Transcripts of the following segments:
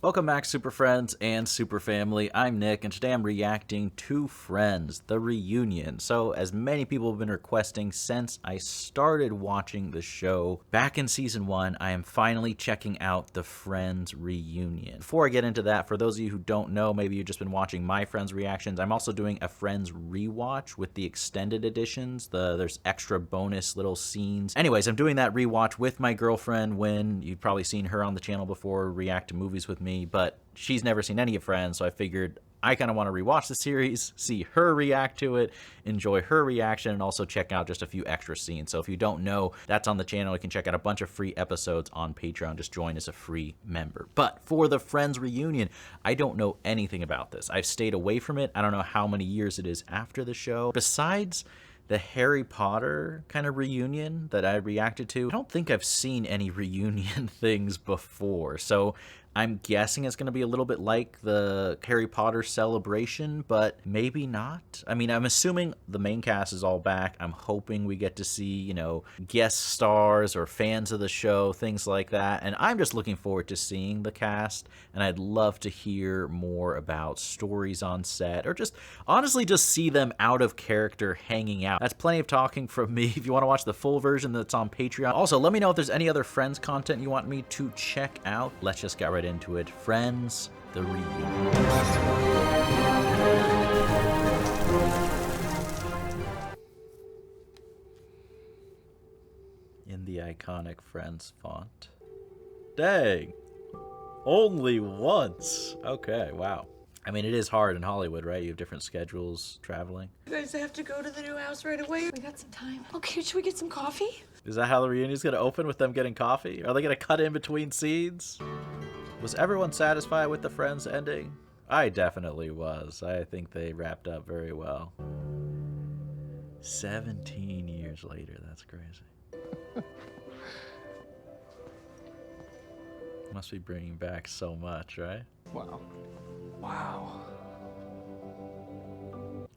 Welcome back, Super Friends and Super Family. I'm Nick, and today I'm reacting to Friends, the reunion. So, as many people have been requesting since I started watching the show back in Season 1, I am finally checking out the Friends reunion. Before I get into that, for those of you who don't know, maybe you've just been watching my Friends reactions, I'm also doing a Friends rewatch with the extended editions. There's extra bonus little scenes. Anyways, I'm doing that rewatch with my girlfriend, Wynn. You've probably seen her on the channel before, react to movies with me. But she's never seen any of Friends, so I figured I kind of want to rewatch the series, see her react to it, enjoy her reaction, and also check out just a few extra scenes. So if you don't know, that's on the channel. You can check out a bunch of free episodes on Patreon. Just join as a free member. But for the Friends reunion, I don't know anything about this. I've stayed away from it. I don't know how many years it is after the show. Besides the Harry Potter kind of reunion that I reacted to, I don't think I've seen any reunion things before. So I'm guessing it's going to be a little bit like the Harry Potter celebration, but maybe not. I mean, I'm assuming the main cast is all back. I'm hoping we get to see, you know, guest stars or fans of the show, things like that. And I'm just looking forward to seeing the cast, and I'd love to hear more about stories on set, or just honestly just see them out of character hanging out. That's plenty of talking from me. If you want to watch the full version, that's on Patreon. Also, let me know if there's any other Friends content you want me to check out. Let's just get right into it. Friends, the reunion. In the iconic Friends font. Dang. Only once. Okay, wow. I mean, it is hard in Hollywood, right? You have different schedules, traveling. You guys have to go to the new house right away. We got some time. Okay, should we get some coffee? Is that how the reunion's gonna open, with them getting coffee? Are they gonna cut in between scenes? Was everyone satisfied with the Friends ending? I definitely was. I think they wrapped up very well. 17 years later, that's crazy. Must be bringing back so much, right? Wow. Wow.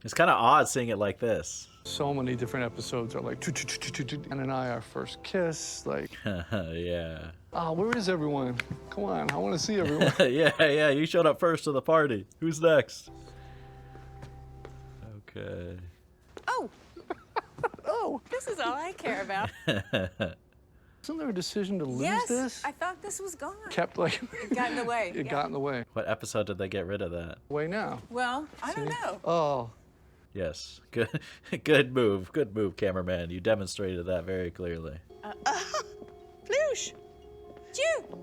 It's kind of odd seeing it like this. So many different episodes are like, Anne and I, our first kiss, like, yeah. Where is everyone? Come on, I want to see everyone. yeah, you showed up first to the party. Who's next? Okay. Oh. Oh, This is all I care about. isn't there a decision to lose Yes, this? I thought this was gone. Kept like, It got in the way. it yeah. got in the way. What episode did they get rid of that? Way now. Well, I don't know. Oh, Yes. Good good move. Good move, cameraman. You demonstrated that very clearly. Ploosh. Chew.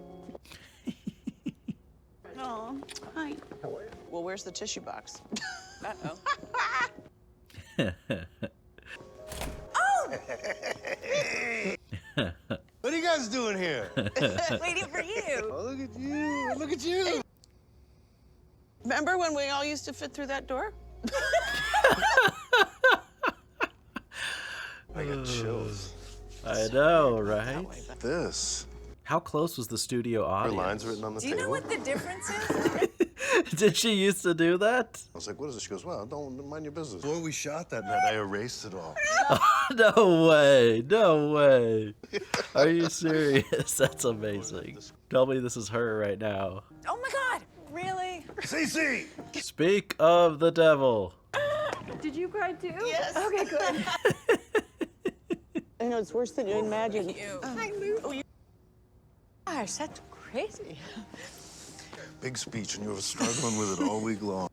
Oh, hi. Well, where's the tissue box? Uh-oh. What are you guys doing here? Waiting for you. Oh, look at you. Look at you. Remember when we all used to fit through that door? I got chills. I know, right? This. How close was the studio Her audience? lines written on the Do you table. know what the difference is? Did she used to do that? I was like, what is this? She goes, well, don't mind your business. Before we shot that night, I erased it all. No way. No way. Are you serious? That's amazing. Tell me this is her right now. Oh my God. Really? CC! Speak of the devil. Did you cry too? Yes. Okay, good. I know, it's worse than you imagine. Hi, Lou. Gosh, that's crazy. Big speech, and you were struggling with it all week long.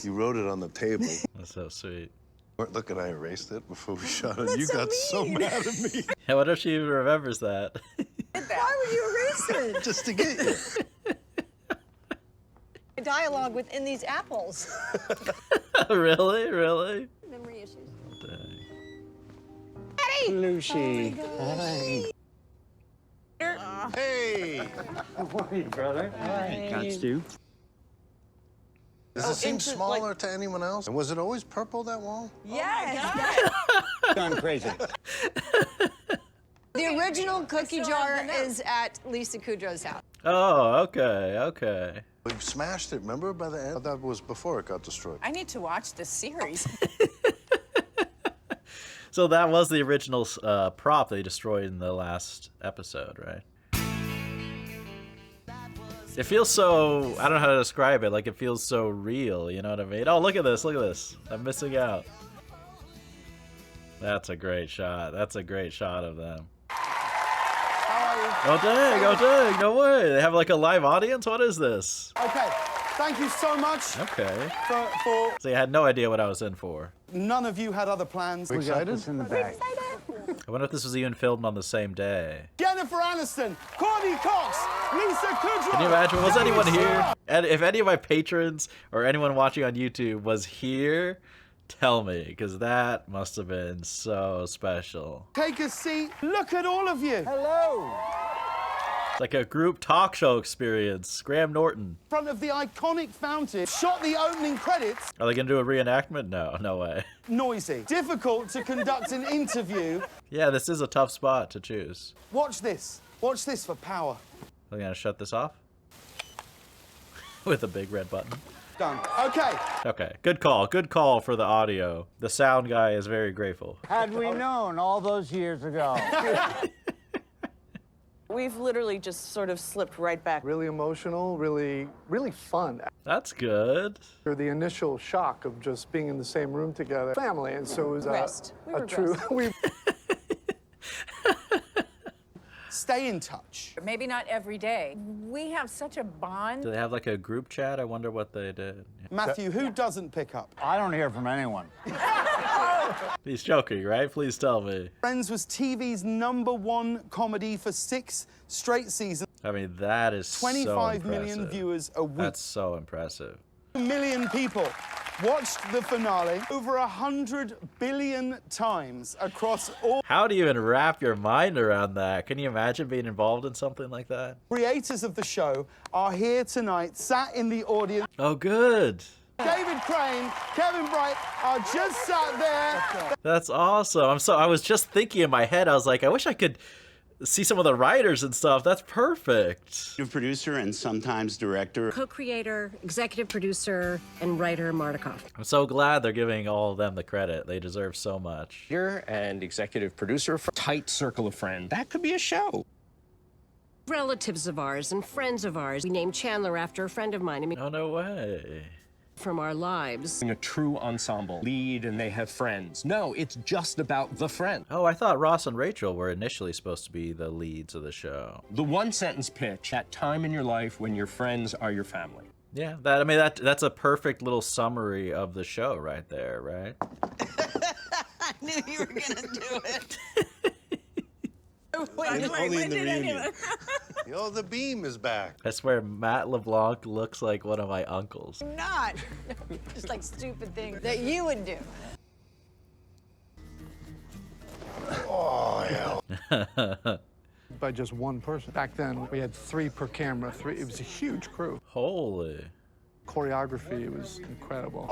You wrote it on the table. That's so sweet. Look, and I erased it before we shot it. That's You so got so mean. mad at me. I wonder if she even remembers that. Why would you erase it? Just to get you. Dialogue within these apples. Really? Really? Memory issues. Dang. Lucy. Hey! Got Stu. Does it seem into, smaller to anyone else? And was it always purple, that wall? Yes. Gone crazy. The original cookie jar is at Lisa Kudrow's house. Oh, okay, okay. We smashed it, remember, by the end? That was before it got destroyed. I need to watch this series. So that was the original prop they destroyed in the last episode, right? It feels so, I don't know how to describe it, like it feels so real, you know what I mean? Oh, look at this, look at this. I'm missing out. That's a great shot. That's a great shot of them. Oh dang, no way. They have like a live audience? What is this? Okay, thank you so much. Okay. For See, I had no idea what I was in for. none of you had other plans. We excited? in the bag. I wonder if this was even filmed on the same day. Jennifer Aniston, Courtney Cox, Lisa Kudrow. Can you imagine? Was anyone here? And if any of my patrons or anyone watching on YouTube was here, tell me, because that must have been so special. Take a seat. Look at all of you. Hello. It's like a group talk show experience. Graham Norton. In front of the iconic fountain, shot the opening credits. Are they gonna do a reenactment? No, no way. Noisy. Difficult to conduct an interview. Yeah, this is a tough spot to choose. Watch this. Watch this for power. Are they gonna shut this off? With a big red button. Done. Okay. Okay, good call for the audio. The sound guy is very grateful. Had we known all those years ago. We've literally just sort of slipped right back. Really emotional, really fun. That's good. After the initial shock of just being in the same room together, family, and so it was Regressed. We a true. regressed. Stay in touch. Maybe not every day. We have such a bond. Do they have like a group chat? I wonder what they did. Matthew, who doesn't pick up? I don't hear from anyone. He's joking, right? Please tell me. Friends was TV's #1 comedy for 6 straight seasons. I mean, that is so 25 million impressive. viewers a week. That's so impressive. 1 million people watched the finale over 100 billion times across all. How do you even wrap your mind around that? Can you imagine being involved in something like that? Creators of the show are here tonight, sat in the audience. Oh, good. David Crane, Kevin Bright are just sat there. That's awesome. I was just thinking in my head, I was like, I wish I could see some of the writers and stuff. That's perfect. Producer and sometimes director. Co-creator, executive producer, and writer Mardikoff. I'm so glad they're giving all of them the credit. They deserve so much. And executive producer for Tight Circle of Friends. That could be a show. Relatives of ours and friends of ours. We named Chandler after a friend of mine. I mean, Oh, no way. from our lives. A true ensemble. Lead and they have friends. No, it's just about the friend. Oh, I thought Ross and Rachel were initially supposed to be the leads of the show. The one sentence pitch, that time in your life when your friends are your family. Yeah, that's a perfect little summary of the show right there, right? I knew you were gonna do it. Only in the reunion. Yo, the beam is back. I swear Matt LeBlanc looks like one of my uncles. Not. Just like stupid things that you would do. Oh, hell. By just one person. Back then, we had 3 per camera. It was a huge crew. Holy. Choreography was incredible.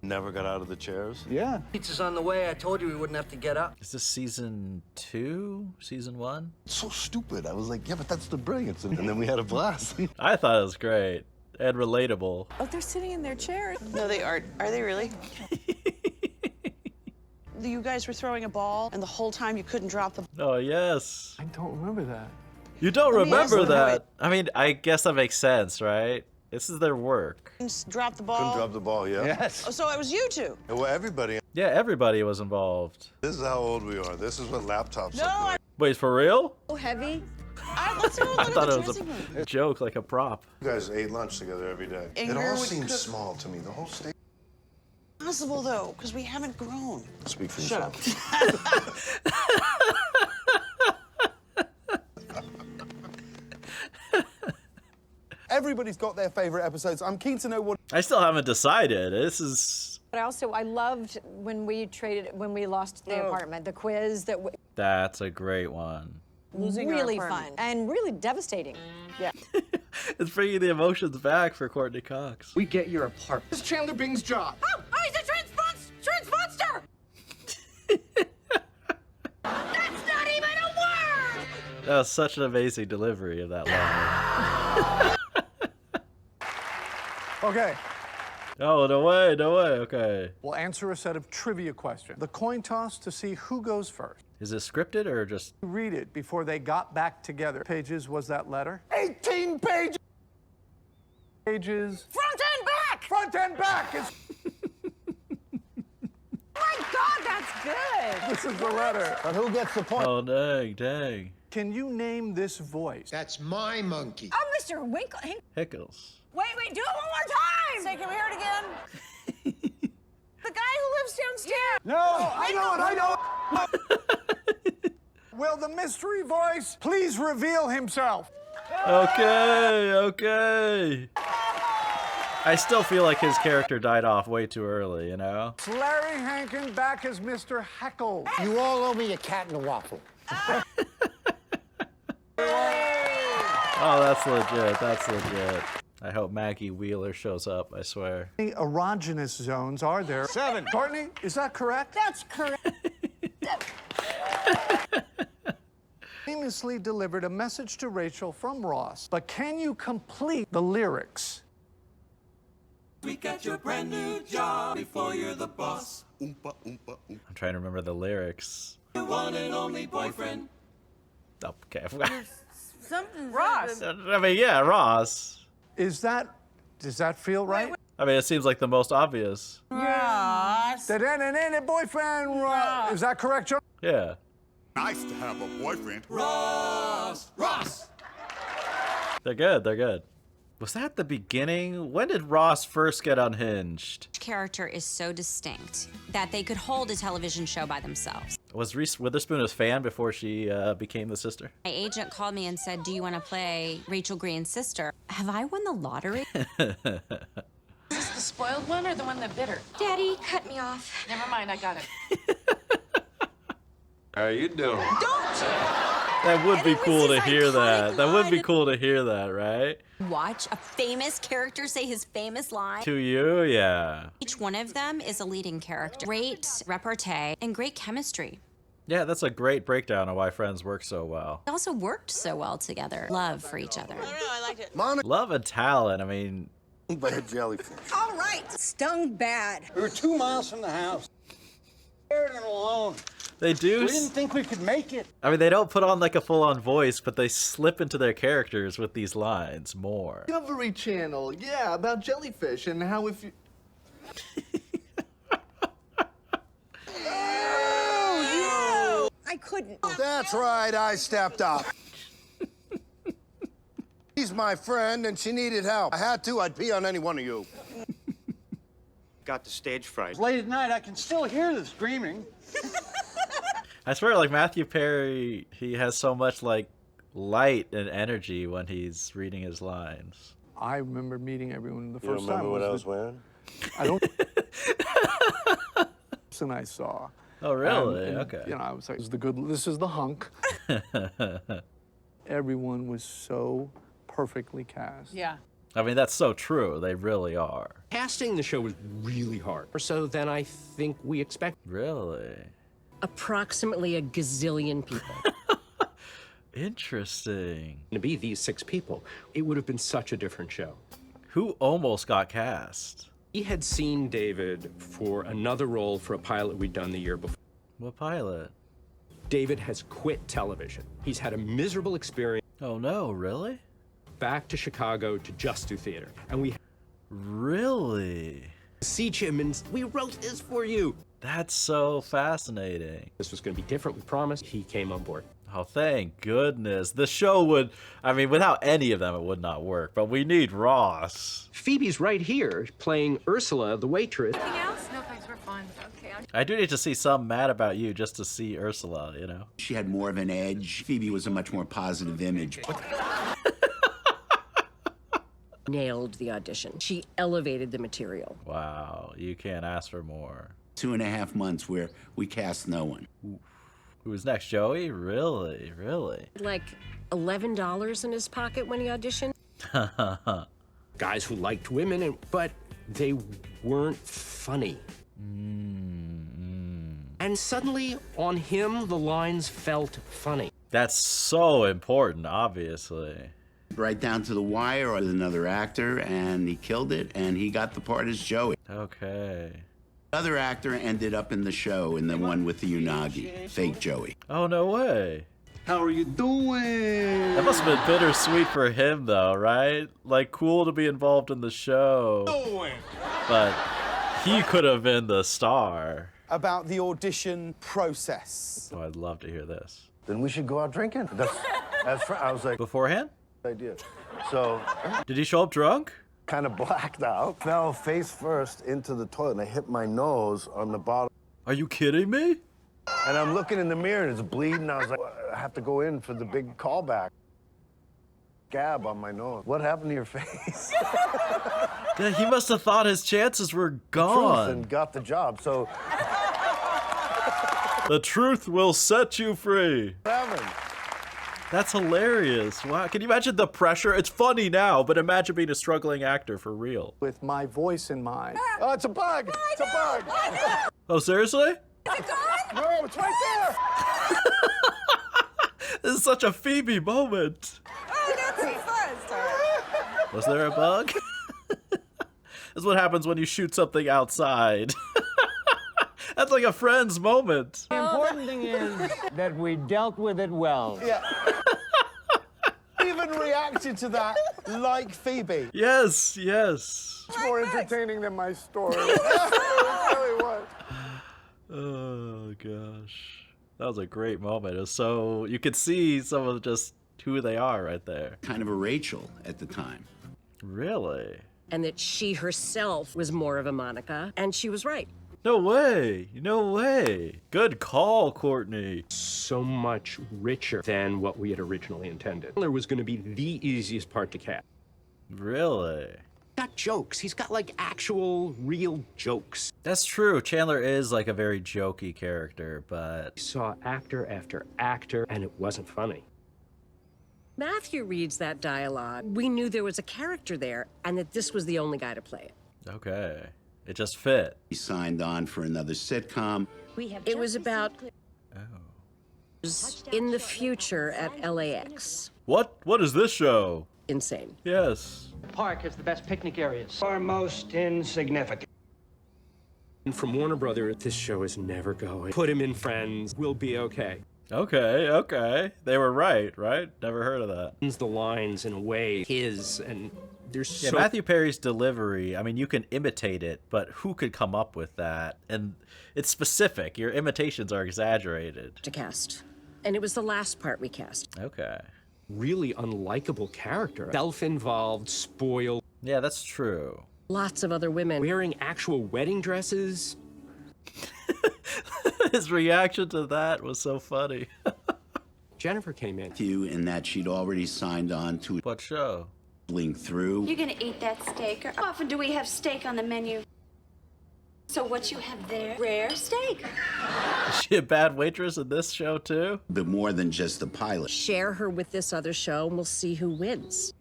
Never got out of the chairs. Yeah. Pizza's on the way. I told you we wouldn't have to get up. Is this season 2? Season 1? It's so stupid. I was like, yeah, but that's the brilliance. And then we had a blast. I thought it was great and relatable. Oh, they're sitting in their chairs. No, they aren't. Are they really? You guys were throwing a ball, and the whole time you couldn't drop the ball. Oh, yes. I don't remember that. You don't Let me ask remember you, that. I mean, I guess that makes sense, right? This is their work. Drop the ball. Couldn't drop the ball, yeah. Yes. Oh, so it was you two. Well, everybody. Yeah, everybody was involved. This is how old we are. This is what laptops No, look like. Wait, for real? So heavy. Let's go look I at thought the it was dressing room. a joke, like a prop. You guys ate lunch together every day. And It here all would seems cook- small to me. The whole state. Possible though, because we haven't grown. Speak for Shut yourself. up. Everybody's got their favorite episodes. I'm keen to know what. I still haven't decided. This is... But I loved when we lost the apartment, the quiz that That's a great one. Losing our really fun apartment. and really devastating. Yeah. It's bringing the emotions back for Courtney Cox. We get your apartment. It's Chandler Bing's job. Oh, he's a trans monster! That's not even a word! That was such an amazing delivery of that line. Okay. Oh, no way, no way. Okay. We'll answer a set of trivia questions. The coin toss to see who goes first. Is it scripted or just... Read it before they got back together. Pages was that letter? 18 pages! Pages. Front and back! Front and back! It's Oh my God, that's good. this is the letter. But who gets the point? Oh, dang, dang. Can you name this voice? That's my monkey. Oh, Mr. Winkle. Hickles. Wait, do it one more time. Say, can we hear it again? The guy who lives downstairs. No, I know it. Will the mystery voice please reveal himself? Okay, okay. I still feel like his character died off way too early, you know? It's Larry Hankin back as Mr. Heckle. You all owe me a cat and a waffle. Oh, that's legit, that's legit. I hope Maggie Wheeler shows up, I swear. How many erogenous zones are there? 7. Courtney, is that correct? That's correct. Famously delivered a message to Rachel from Ross, but can you complete the lyrics? We got your brand new job before you're the boss. Oompa, oompa, oompa. I'm trying to remember the lyrics. Your one and only boyfriend. Okay. Something. Ross. I mean, yeah, Ross. Does that feel right? I mean, it seems like the most obvious. Ross. Da-da-da-da-da, boyfriend Ross. Is that correct, John? Yeah. Nice to have a boyfriend. Ross! Ross! They're good, they're good. Was that the beginning? When did Ross first get unhinged? Each character is so distinct that they could hold a television show by themselves. Was Reese Witherspoon a fan before she became the sister? My agent called me and said, "Do you want to play Rachel Green's sister?" Have I won the lottery? Is this the spoiled one or the one that bit her? Daddy, cut me off. Never mind, I got it. How you doing? That would be cool to hear that. That would be cool to hear that, right? Watch a famous character say his famous line. To you, yeah. Each one of them is a leading character. Great repartee and great chemistry. Yeah, that's a great breakdown of why Friends work so well. They also worked so well together. Love for each other. I don't know, I liked it. Love and talent, I mean... By a jellyfish. All right, stung bad. We were 2 miles from the house. Scared and alone. They do... We didn't think we could make it. I mean, they don't put on like a full-on voice, but they slip into their characters with these lines more. Discovery Channel, yeah, about jellyfish and how if you... I couldn't. That's right, I stepped up. She's my friend and she needed help. I had to, I'd pee on any one of you. Got the stage fright. Late at night, I can still hear the screaming. I swear, like, Matthew Perry, he has so much, like, light and energy when he's reading his lines. I remember meeting everyone the You first time. remember what I was wearing? I don't. And I saw. Oh, really? And, Okay. You know, I was like, this is the hunk. Everyone was so perfectly cast. Yeah. I mean, that's so true. They really are. Casting the show was really hard, so than I think we expect. Really? Approximately a gazillion people. Interesting. To be these 6 people, it would have been such a different show. Who almost got cast? We had seen David for another role for a pilot we'd done the year before. What pilot? David has quit television. He's had a miserable experience. Oh, no, really? Back to Chicago to just do theater. And we Really? siege him and we wrote this for you. That's so fascinating. This was going to be different, we promised. He came on board. Oh, thank goodness. The show would, I mean, without any of them, it would not work, but we need Ross. Phoebe's right here playing Ursula, the waitress. Anything else? No, thanks, we're fine. Okay. I do need to see some Mad About You just to see Ursula, you know? She had more of an edge. Phoebe was a much more positive image. Nailed the audition. She elevated the material. Wow, you can't ask for more. 2.5 months where we cast no one. Who was next, Joey? Really? Really? Like $11 in his pocket when he auditioned. Guys who liked women, but they weren't funny. And suddenly, on him, the lines felt funny. That's so important, obviously. Right down to the wire with another actor, and he killed it, and he got the part as Joey. Okay. Other actor ended up in the show in the one with the Unagi, fake Joey. Oh, no way. How are you doing? That must have been bittersweet for him, though, right? Like, cool to be involved in the show. But he could have been the star. About the audition process. Oh, I'd love to hear this. Then we should go out drinking. I was like, Beforehand? idea. So, Did he show up drunk? kind of blacked out, fell face first into the toilet, and I hit my nose on the bottom. Are you kidding me? And I'm looking in the mirror, and it's bleeding. I was like, I have to go in for the big callback. Scab on my nose. What happened to your face? Yeah, he must have thought his chances were Truth gone. and got the job. So, The truth will set you free. what happened? That's hilarious. Wow. Can you imagine the pressure? It's funny now, but imagine being a struggling actor for real. With my voice in mind. Oh, it's a bug! It's a bug! Oh, seriously? Is it gone? No, it's right there! This is such a Phoebe moment. Oh, that's so fun. Was there a bug? This is what happens when you shoot something outside. That's like a Friends moment. The important thing is that we dealt with it well. Yeah. Even reacted to that like Phoebe. Yes, yes. It's more entertaining than my story. It really was. Oh, gosh. That was a great moment. It was so, you could see some of just who they are right there. Kind of a Rachel at the time. Really? And that she herself was more of a Monica, and she was right. No way. No way. Good call, Courtney. So much richer than what we had originally intended. Chandler was going to be the easiest part to cast. Really? Got jokes. He's got like actual, real jokes. That's true. Chandler is like a very jokey character, but... I saw actor after actor, and it wasn't funny. Matthew reads that dialogue. We knew there was a character there, and that this was the only guy to play it. Okay. It just fit. He signed on for another sitcom. It was about Oh. in the future at LAX. What? What is this show? Insane. Yes. Park has the best picnic areas. Our most insignificant. And from Warner Brothers, this show is never going. Put him in Friends. We'll be okay. Okay, okay. They were right? Never heard of that. The lines in a way his, and there's Yeah, so... Matthew Perry's delivery, I mean, you can imitate it, but who could come up with that? And it's specific. Your imitations are exaggerated. To cast. And it was the last part we cast. Okay. Really unlikable character. Self-involved, spoiled. Yeah, that's true. Lots of other women. Wearing actual wedding dresses. His reaction to that was so funny. Jennifer came in. In that she'd already signed on to What show? Blink Through. You're gonna eat that steak. How often do we have steak on the menu? So what you have there? Rare steak. Is she a bad waitress in this show, too? But more than just the pilot. Share her with this other show, and we'll see who wins.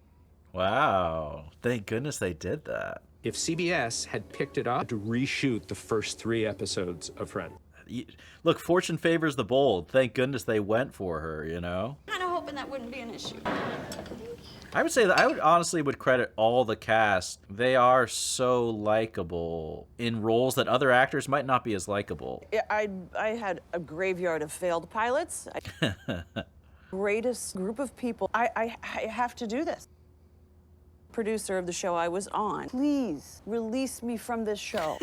Wow. Thank goodness they did that. If CBS had picked it up to reshoot the first 3 episodes of Friends. Look, fortune favors the bold. Thank goodness they went for her, you know? Kind of hoping that wouldn't be an issue. I would say that I would honestly credit all the cast. They are so likable in roles that other actors might not be as likable. I had a graveyard of failed pilots. Greatest group of people. I have to do this. Producer of the show I was on, please release me from this show.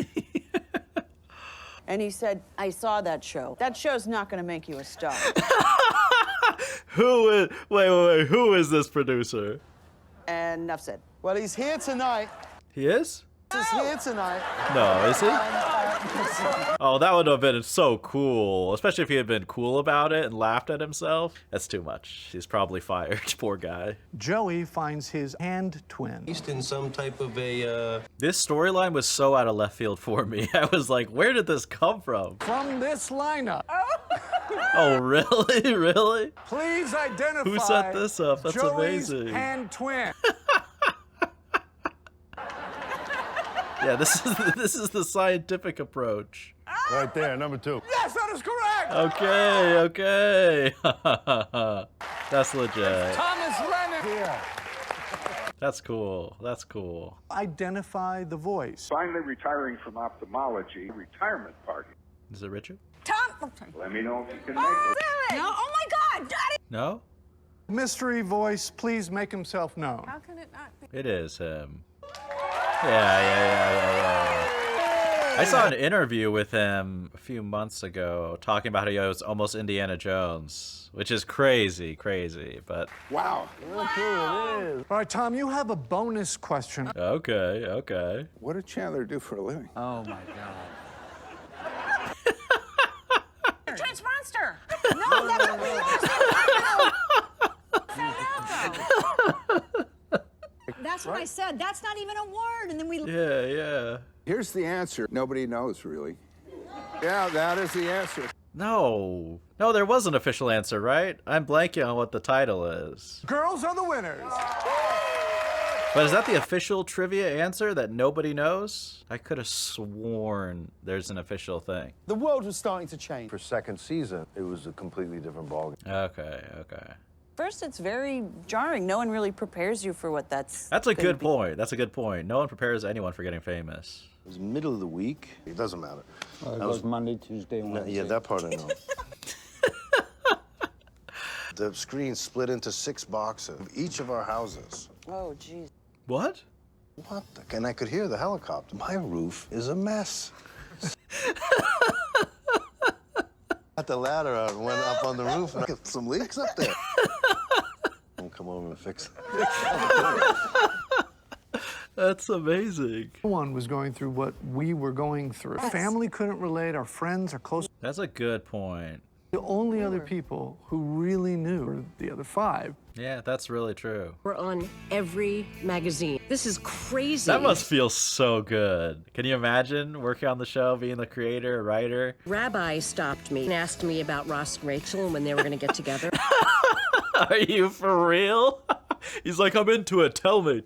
And he said, I saw that show. That show's not going to make you a star. Who is... Wait. Who is this producer? And enough said. Well, he's here tonight. He is? He's here tonight. No, is he? Oh, that would have been so cool. Especially if he had been cool about it and laughed at himself. That's too much. He's probably fired. Poor guy. Joey finds his hand twin. He's in some type of a, This storyline was so out of left field for me. I was like, where did this come from? From this lineup. Oh, really? Really? Please identify Who set this up? That's Joey's amazing. hand twin. Yeah, this is the scientific approach. Right there, number 2. Yes, that is correct. Okay. That's legit. Thomas Lennon here. That's cool. That's cool. Identify the voice. Finally retiring from ophthalmology, retirement party. Is it Richard? Tom! Let me know if you can make it. No, oh my God, Daddy! No? Mystery voice, please make himself known. How can it not be? It is him. Yeah. I saw an interview with him a few months ago talking about how he was almost Indiana Jones, which is crazy, but... Wow. Look who it is. All right, Tom, you have a bonus question. Okay. What did Chandler do for a living? Oh my God. Trench monster. No, that's not the That's what I said. That's not even a word. And then we... Yeah. Here's the answer. Nobody knows, really. Yeah, that is the answer. No, there was an official answer, right? I'm blanking on what the title is. Girls are the winners. But is that the official trivia answer that nobody knows? I could have sworn there's an official thing. The world was starting to change. For second season, it was a completely different ballgame. Okay. First, it's very jarring. No one really prepares you for what that's That's a good point. That's a good point. No one prepares anyone for getting famous. It was middle of the week. It doesn't matter. It was Monday, Tuesday, Wednesday. Yeah, that part I know. The screen split into 6 boxes of each of our houses. Oh, jeez. What? What the? And I could hear the helicopter. My roof is a mess. Got the ladder out and went up on the roof and I got some leaks up there. I'll come over and fix it. That's amazing. No one was going through what we were going through. Family couldn't relate, our friends, our close... That's a good point. The only other people who really knew were the other 5. Yeah, that's really true. We're on every magazine. This is crazy. That must feel so good. Can you imagine working on the show, being the creator, writer? Rabbi stopped me and asked me about Ross and Rachel and when they were going to get together. Are you for real? He's like, I'm into it. Tell me.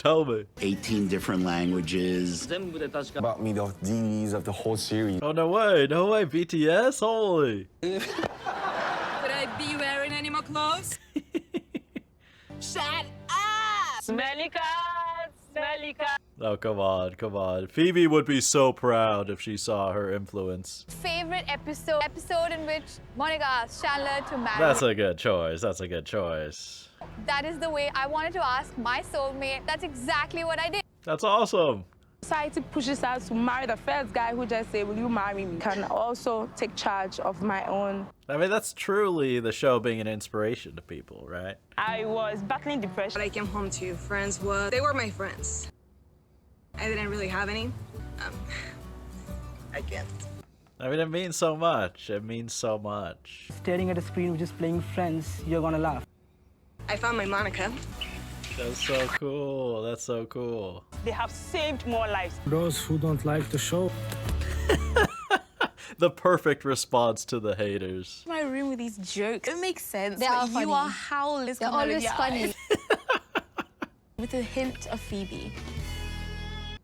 18 different languages. About me, the DVDs of the whole series. Oh, no way. BTS? Holy. Could I be wearing any more clothes? Shut up! Smelly cat. Oh, come on. Phoebe would be so proud if she saw her influence. Favorite episode in which Monica asked Chandler to marry. That's a good choice. That is the way I wanted to ask my soulmate. That's exactly what I did. That's awesome. Society pushes us to marry the first guy who just say, will you marry me? Can also take charge of my own. I mean, that's truly the show being an inspiration to people, right? I was battling depression. When I came home to friends they were my friends. I didn't really have any. I can't. I mean, it means so much. Staring at a screen, just playing friends, you're gonna laugh. I found my Monica. That's so cool. They have saved more lives. Those who don't like the show. The perfect response to the haters. My room with these jokes. It makes sense. They are You funny. are howlers. They're always funny. With a hint of Phoebe.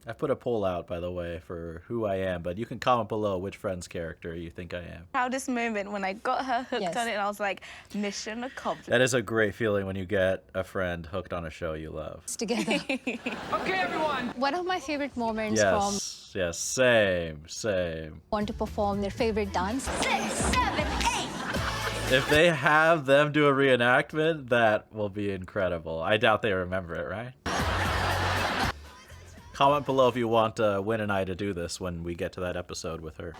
I put a poll out, by the way, for who I am, but you can comment below which Friends character you think I am. Proudest moment when I got her hooked on it and I was like, mission accomplished. That is a great feeling when you get a friend hooked on a show you love. Together. Okay, everyone. One of my favorite moments Yes, same. want to perform their favorite dance. 6, 7, 8. If they have them do a reenactment, that will be incredible. I doubt they remember it, right? Comment below if you want Win and I to do this when we get to that episode with her.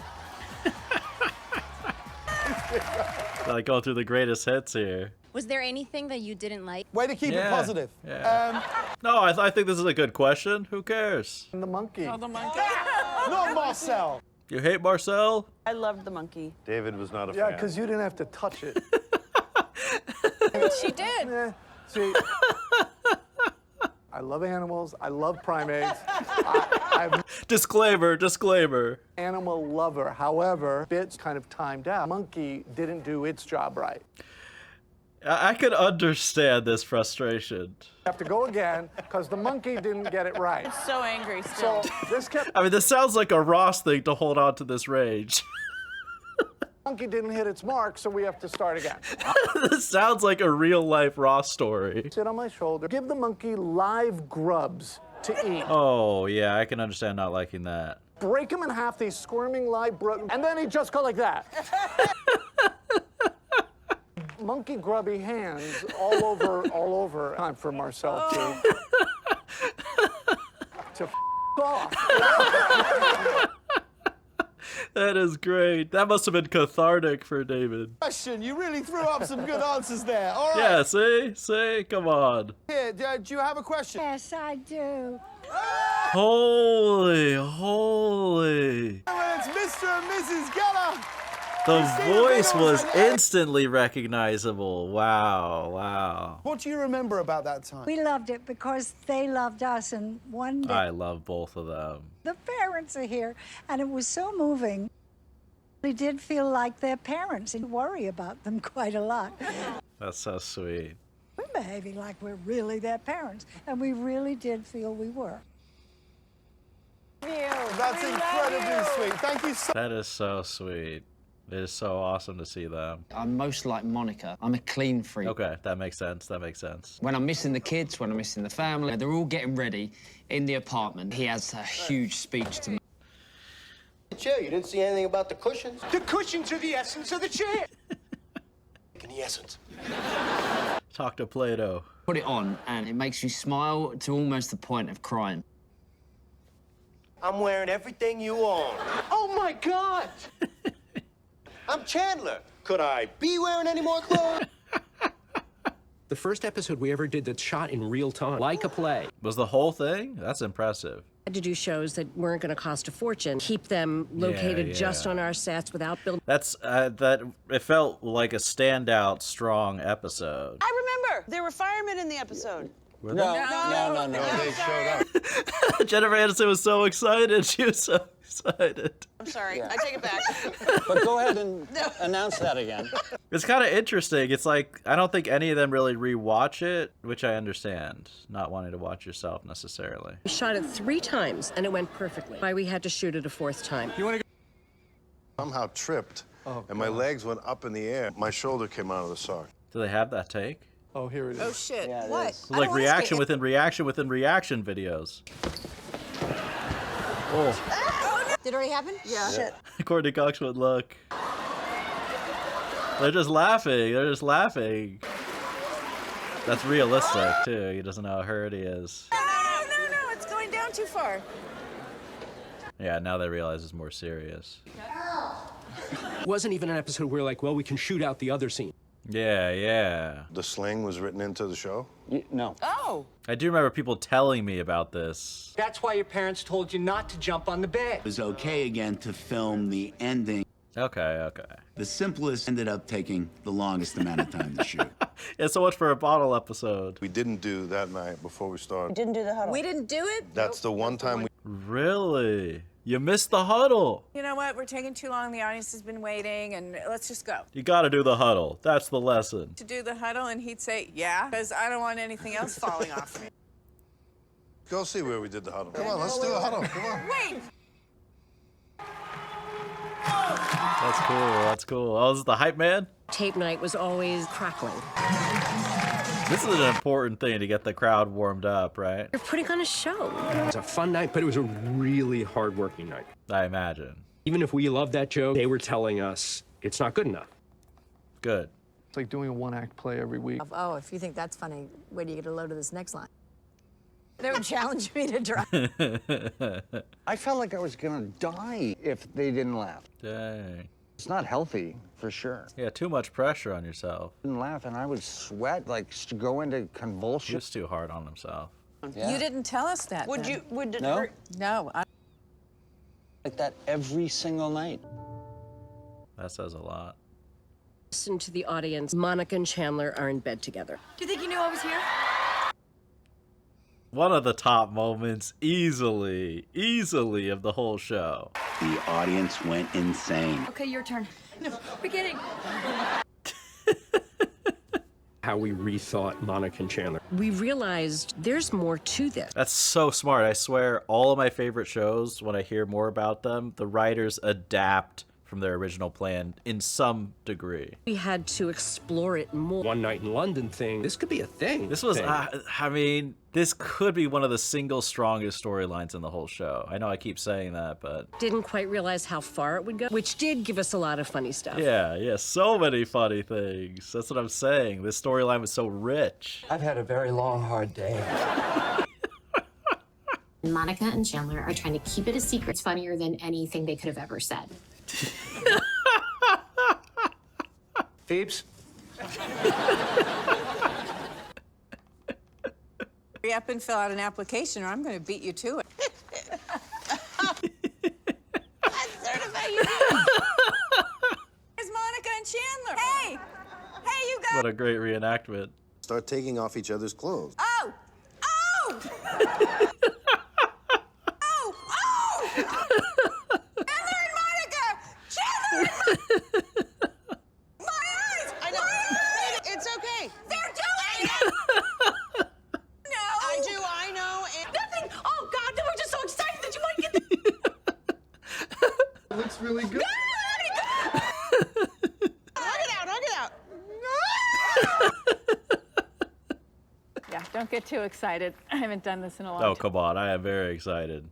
Like going through the greatest hits here. Was there anything that you didn't like? Way to keep it positive. Yeah. No, I think this is a good question. Who cares? And the monkey. Oh, the monkey. Not Marcel. You hate Marcel? I loved the monkey. David was not a fan. Yeah, because you didn't have to touch it. She did. Yeah, see, I love animals. I love primates. I'm Disclaimer. animal lover. However, bit's kind of timed out. Monkey didn't do its job right. I could understand this frustration. Have to go again because the monkey didn't get it right. I'm so angry still. So this kept. I mean, this sounds like a Ross thing to hold on to this rage. Monkey didn't hit its mark, so we have to start again. This sounds like a real-life Ross story. Sit on my shoulder. Give the monkey live grubs to eat. Oh, yeah, I can understand not liking that. Break him in half, these squirming live grubs, and then he just go like that. Monkey grubby hands all over. Time for Marcel to f off. That is great. That must have been cathartic for David. Question, you really threw up some good answers there. All right. Yeah, see? Come on. Here, do you have a question? Yes, I do. Holy. Well, it's Mr. and Mrs. Geller. The voice was instantly recognizable. Wow. What do you remember about that time? We loved it because they loved us, and one day I love both of them. the parents are here, and it was so moving. We did feel like their parents and worry about them quite a lot. That's so sweet. We're behaving like we're really their parents, and we really did feel we were. That's incredibly sweet. Thank you so much. That is so sweet. It is so awesome to see them. I'm most like Monica. I'm a clean freak. Okay, that makes sense. When I'm missing the kids, when I'm missing the family, they're all getting ready in the apartment. He has a huge speech to make. The chair, you didn't see anything about the cushions? The cushions are the essence of the chair. In the essence. Talk to Plato. Put it on, and it makes you smile to almost the point of crying. I'm wearing everything you own. Oh, my God! I'm Chandler. Could I be wearing any more clothes? The first episode we ever did that's shot in real time, like a play. Was the whole thing? That's impressive. Had to do shows that weren't going to cost a fortune, keep them located just on our sets without building. That's that. It felt like a standout, strong episode. I remember. There were firemen in the episode. Were No, there? no, they showed up. Jennifer Aniston was so excited. She was so excited. I'm sorry. I take it back. But go ahead and announce that again. It's kind of interesting. It's like, I don't think any of them really rewatch it, which I understand, not wanting to watch yourself necessarily. We shot it 3 times, and it went perfectly. Why we had to shoot it a 4th time. You want to Somehow tripped, and my legs went up in the air. My shoulder came out of the sock. Do they have that take? Oh, here it is. Oh, shit. Yeah, what? is. Like reaction within reaction within reaction videos. Oh. Did it already happen? Yeah. Shit. Courtney Cox would look. They're just laughing. That's realistic, too. He doesn't know how hurt he is. No. It's going down too far. Yeah, now they realize it's more serious. It wasn't even an episode where we're like, well, we can shoot out the other scene. Yeah. The sling was written into the show? No. Oh. I do remember people telling me about this. That's why your parents told you not to jump on the bed. It was okay again to film the ending. Okay. The simplest ended up taking the longest amount of time to shoot. Yeah, so much for a bottle episode. We didn't do that night before we started. We didn't do the huddle. We didn't do it? That's the one time we... Really? You missed the huddle. You know what? We're taking too long. The audience has been waiting, and let's just go. You gotta do the huddle. That's the lesson. To do the huddle, and he'd say, yeah, because I don't want anything else falling off me. Go see where we did the huddle. Come on, let's do the huddle. Come on. Wait! That's cool. Oh, this is the hype man? Tape night was always crackling. This is an important thing to get the crowd warmed up, right? You're putting on a show. It was a fun night, but it was a really hard-working night. I imagine. Even if we loved that joke, they were telling us it's not good enough. Good. It's like doing a one-act play every week. Oh, if you think that's funny, wait till you get a load of this next line. They would challenge me to try. I felt like I was gonna die if they didn't laugh. Dang. It's not healthy, for sure. Yeah, too much pressure on yourself. Didn't laugh, and I would sweat, like go into He convulsions. was too hard on himself. Yeah. You didn't tell us that. Would then. it No? hurt? No. Like that every single night. That says a lot. Listen to the audience. Monica and Chandler are in bed together. Do you think you knew I was here? One of the top moments, easily, of the whole show. The audience went insane. Okay, your turn. No, beginning. How we rethought Monica and Chandler. We realized there's more to this. That's so smart. I swear, all of my favorite shows, when I hear more about them, the writers adapt from their original plan in some degree. We had to explore it more. One night in London thing, this could be a thing. This was, I mean, this could be one of the single strongest storylines in the whole show. I know I keep saying that, but... Didn't quite realize how far it would go, which did give us a lot of funny stuff. Yeah, so many funny things. That's what I'm saying. This storyline was so rich. I've had a very long, hard day. Monica and Chandler are trying to keep it a secret. It's funnier than anything they could have ever said. Phoebes? Hurry up and fill out an application or I'm going to beat you to it. I'm certified you do. There's Monica and Chandler. Hey! Hey, you guys! What a great reenactment. Start taking off each other's clothes. Oh! Oh! Oh! Oh! Chandler and Monica! Chandler and Monica! My eyes! I know. It's okay. They're doing it! No! I know. And nothing! Oh, God, they were just so excited that you might get the... It looks really good. Hug it out. Yeah, don't get too excited. I haven't done this in a long Oh, time. come on. I am very excited.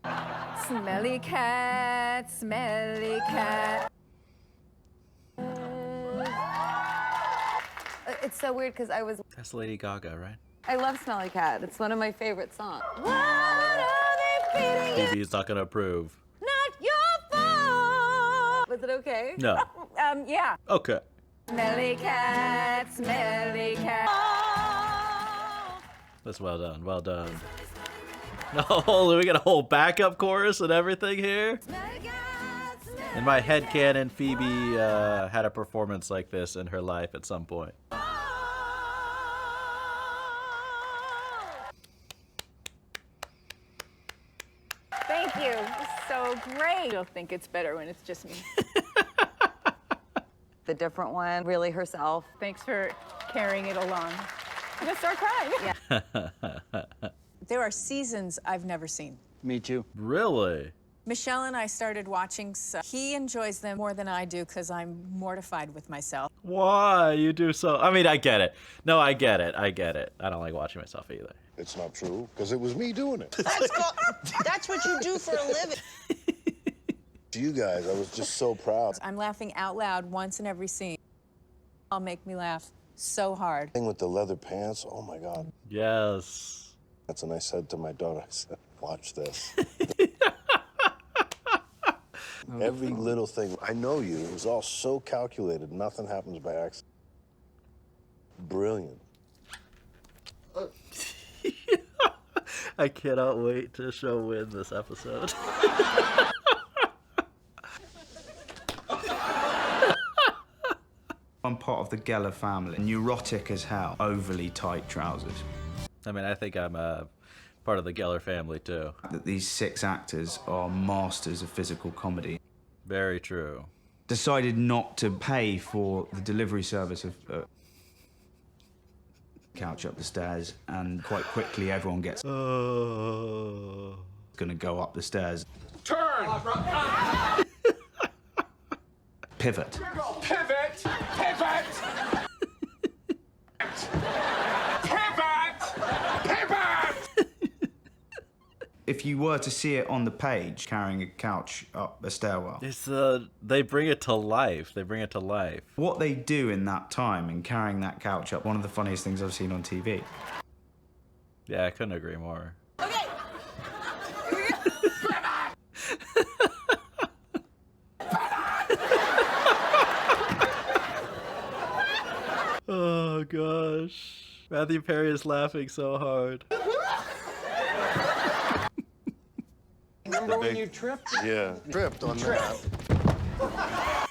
Smelly cat, smelly cat. It's so weird because That's Lady Gaga, right? I love Smelly Cat. It's one of my favorite songs. What are they feeding you? Phoebe's not gonna approve. Not your fault. Was it okay? No. Yeah. Okay. Smelly cat, smelly cat. That's well done. Well done. No, we got a whole backup chorus and everything here. In my headcanon, Phoebe had a performance like this in her life at some point. Thank you. It's so great. You'll think it's better when it's just me. The different one, really herself. Thanks for carrying it along. I'm gonna start crying. Yeah. There are seasons I've never seen. Me too. Really? Michelle and I started watching, so he enjoys them more than I do because I'm mortified with myself. Why you do so? I mean, I get it. No, I get it. I don't like watching myself either. It's not true, because it was me doing it. That's what you do for a living. To you guys, I was just so proud. I'm laughing out loud once in every scene. I'll make me laugh so hard. Thing with the leather pants, oh my God. Yes. That's when I said to my daughter, I said, watch this. Every little thing. I know you. It was all so calculated. Nothing happens by accident. Brilliant. I cannot wait to show Win this episode. I'm part of the Geller family. Neurotic as hell. Overly tight trousers. I mean, I think I'm part of the Geller family, too. That these 6 actors are masters of physical comedy. Very true. Decided not to pay for the delivery service of couch up the stairs, and quite quickly everyone gets gonna go up the stairs. Turn! Pivot. Pivot! Pivot! Pivot! Pivot! If you were to see it on the page carrying a couch up a stairwell, It's they bring it to life. They bring it to life. what they do in that time in carrying that couch up, one of the funniest things I've seen on TV. Yeah, I couldn't agree more. Oh gosh. Matthew Perry is laughing so hard. Remember when you tripped? Yeah, tripped on that.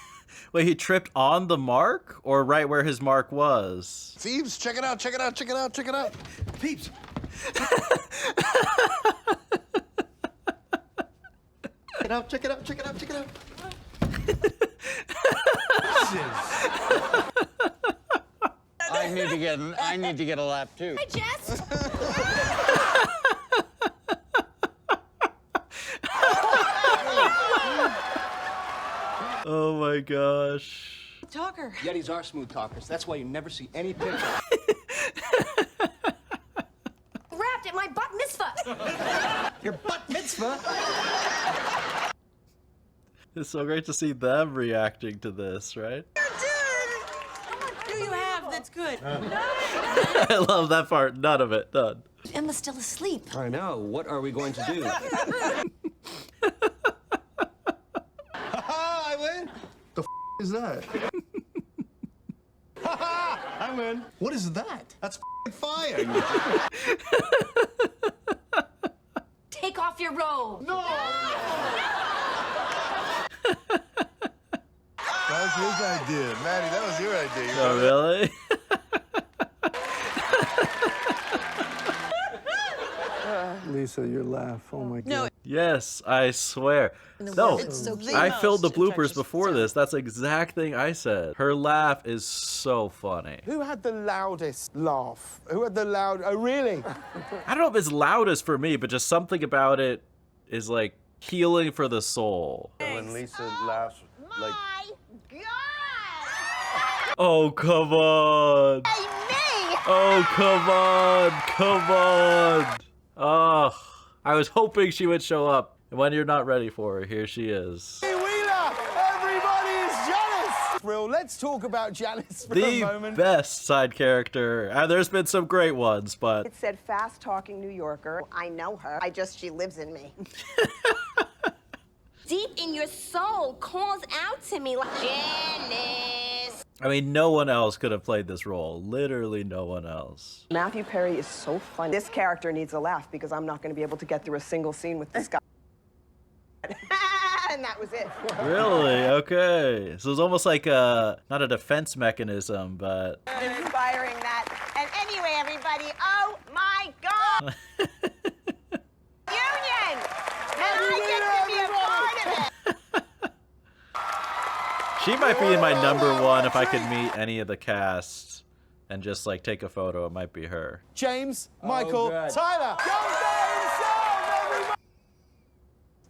Wait, he tripped on the mark or right where his mark was? Phoebes, check it out, check it out, check it out, check it out. Phoebes. Check it out, check it out, check it out, check it out. I need to get a lap too. Hi, Jess. Oh my gosh. Talker. Yetis are smooth talkers. That's why you never see any picture. Wrapped at my butt mitzvah. Your butt mitzvah? It's so great to see them reacting to this, right? What do you have that's good? I love that part. None of it. None. Emma's still asleep. I know. What are we going to do? I win. The is that? I win. What is that? That's fire. Take off your robe. No. That was his idea, Maddie. That was your idea. Oh, really? Lisa, your laugh. Oh my God. No. Yes, I swear. No, I filled the bloopers before this. That's the exact thing I said. Her laugh is so funny. Who had the loudest laugh? Who had the loud? Oh, really? I don't know if it's loudest for me, but just something about it is like healing for the soul. When Lisa laughs, like. Oh, come on. Oh, come on. Come on. Oh, I was hoping she would show up. And when you're not ready for her, here she is. Hey, Wheeler! Everybody is Janice! Well, let's talk about Janice for a moment. The best side character. And there's been some great ones, but... It said fast-talking New Yorker. I know her. She lives in me. Deep in your soul calls out to me like, Janice. I mean, no one else could have played this role. Literally no one else. Matthew Perry is so funny. This character needs a laugh because I'm not going to be able to get through a single scene with this guy. And that was it. Really? Okay. So it's almost like a, not a defense mechanism, but... Inspiring that. And anyway, everybody, oh my God! Union! And I get to be a part of it! She might be my #1 if I could meet any of the cast and just like take a photo. It might be her. James, Michael, Tyler.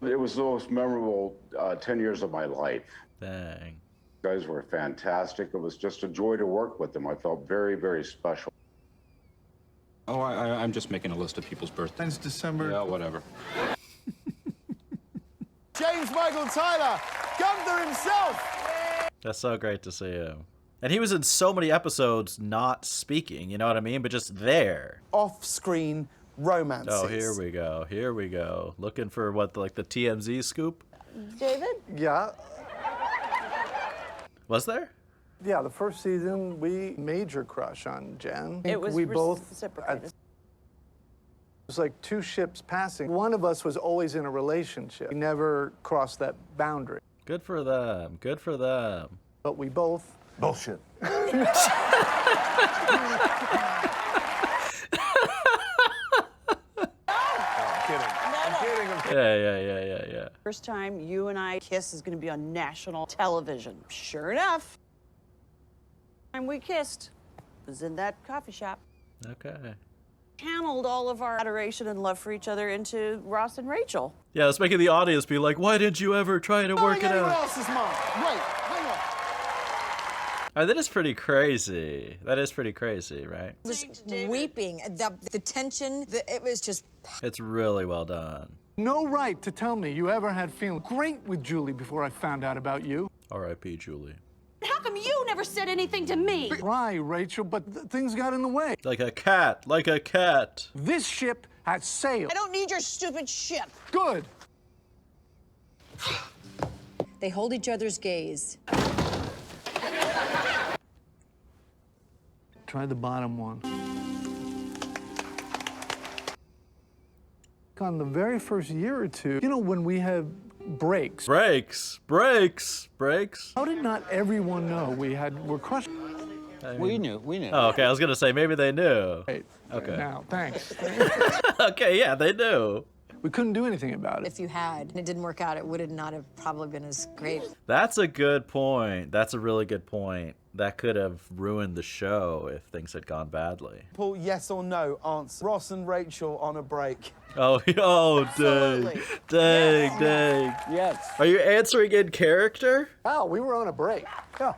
It was the most memorable 10 years of my life. Dang. You guys were fantastic. It was just a joy to work with them. I felt very, very special. Oh, I'm just making a list of people's birthdays. It's December. Yeah, whatever. James Michael Tyler, Gunther himself. That's so great to see him. And he was in so many episodes not speaking, you know what I mean? But just there. Off-screen romances. Oh, here we go. Here we go. Looking for what, like the TMZ scoop? David? Yeah. Was there? Yeah, the first season, we major crush on Jen. It was we both reciprocated. It was like two ships passing. One of us was always in a relationship. We never crossed that boundary. Good for them. Good for them. But we both... Bullshit. Yeah. First time you and I kiss is going to be on national television. Sure enough, the time we kissed was in that coffee shop. Okay. Channeled all of our adoration and love for each other into Ross and Rachel. Yeah, let's make the audience be like, why didn't you ever try to work it Anyone out? else's mom. Wait, hang on. That is pretty crazy. That is pretty crazy, right? I was weeping. The tension, it was just... It's really well done. No right to tell me you ever had feeling great with Julie before I found out about you. R.I.P. Julie. How come you never said anything to me? Try, Rachel, but things got in the way. Like a cat. Like a cat. This ship has sailed. I don't need your stupid ship. Good. They hold each other's gaze. Try the bottom one. On the very first year or two, you know, when we have breaks. Breaks. How did not everyone know we're crushing? We knew. Oh, okay, I was gonna say maybe they knew. Right. Okay. Now, thanks. Okay, yeah, they knew. We couldn't do anything about it. If you had, and it didn't work out, it would not have probably been as great. That's a good point. That's a really good point. That could have ruined the show if things had gone badly. Paul, yes or no answer. Ross and Rachel on a break. Oh, dang. Dang. Yes. Are you answering in character? Oh, we were on a break. Yeah.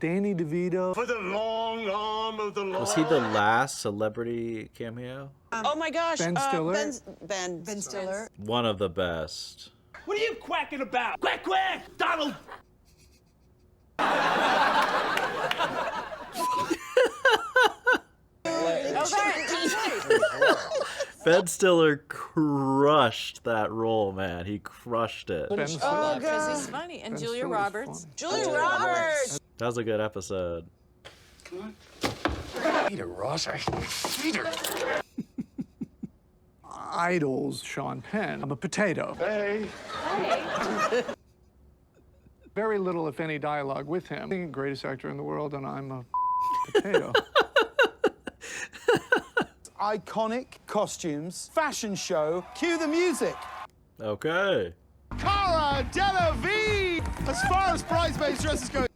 Danny DeVito. For the long arm of the law. Was he the last celebrity cameo? Oh my gosh. Ben Stiller? Ben Stiller. One of the best. What are you quacking about? Quack, quack! Donald! Ben Stiller crushed that role, man. He crushed it. Ben Stiller. Because he's funny. And Ben Julia Stiller's Roberts. funny. Julia Roberts. That was a good episode. Peter Ross, I hate her. Idols, Sean Penn. I'm a potato. Hey. Very little, if any, dialogue with him. The greatest actor in the world, and I'm a potato. Iconic costumes, fashion show, cue the music. Okay. Cara Delevingne! As far as bridesmaids dresses go.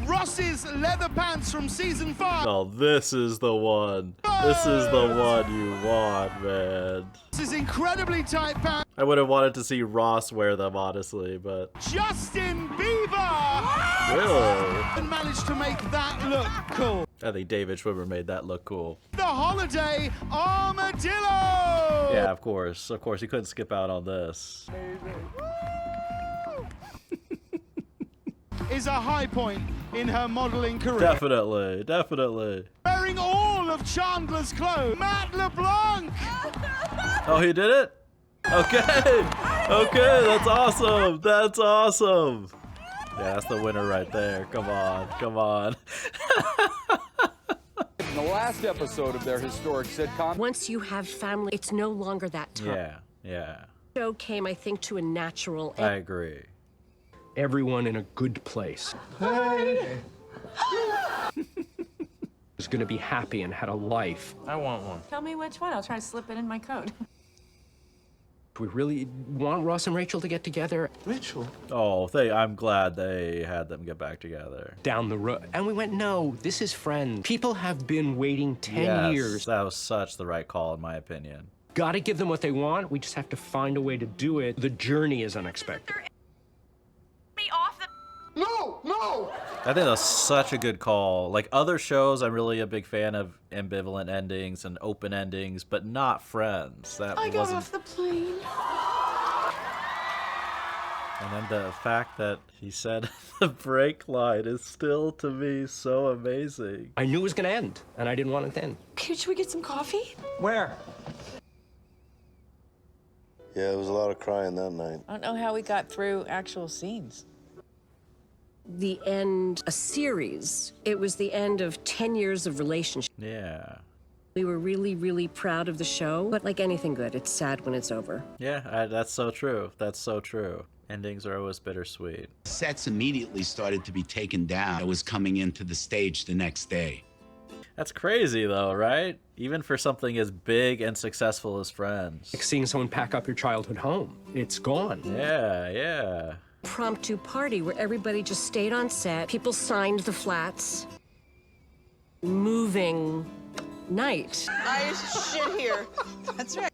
Ross's leather pants from season 5. Oh, this is the one. This is the one you want, man. This is incredibly tight pants. I would have wanted to see Ross wear them, honestly, but... Justin Bieber! Really? And managed to make that look cool. I think David Schwimmer made that look cool. The holiday armadillo! Yeah, of course. Of course, he couldn't skip out on this. Is a high point in her modeling career. Definitely, definitely. Wearing all of Chandler's clothes, Matt LeBlanc! Oh, he did it? Okay. Okay, that's awesome. That's awesome. Yeah, that's the winner right there. Come on, come on. In the last episode of their historic sitcom, Once you have family, it's no longer that time. Yeah, yeah. The show came, I think, to a natural I end. agree. Everyone in a good place. Hey. Was going to be happy and had a life. I want one. Tell me which one. I'll try to slip it in my coat. We really want Ross and Rachel to get together. Rachel? Oh, I'm glad they had them get back together. Down the road. And we went, no, this is friends. People have been waiting 10 years. That was such the right call, in my opinion. Gotta give them what they want. We just have to find a way to do it. The journey is unexpected. No, no! I think that's such a good call. Like other shows, I'm really a big fan of ambivalent endings and open endings, but not Friends. That I got wasn't. off the plane. And then the fact that he said the brake line is still, to me, so amazing. I knew it was gonna end, and I didn't want it to end. Okay, should we get some coffee? Where? Yeah, there was a lot of crying that night. I don't know how we got through actual scenes. The end, a series. It was the end of 10 years of relationship. Yeah. We were really, really proud of the show, but like anything good, it's sad when it's over. Yeah, that's so true. That's so true. Endings are always bittersweet. Sets immediately started to be taken down. I was coming into the stage the next day. That's crazy, though, right? Even for something as big and successful as Friends. Like seeing someone pack up your childhood home. It's gone. Yeah, yeah. Impromptu party where everybody just stayed on set. People signed the flats. Moving night. I shit here. That's right.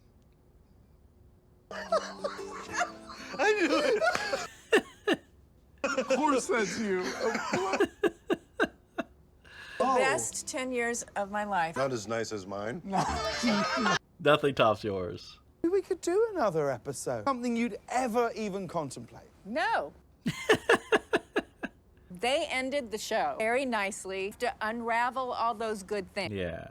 I knew it. Of course that's you. Best 10 years of my life. Not as nice as mine. Nothing tops yours. We could do another episode. Something you'd ever even contemplate. No. They ended the show very nicely to unravel all those good things. Yeah.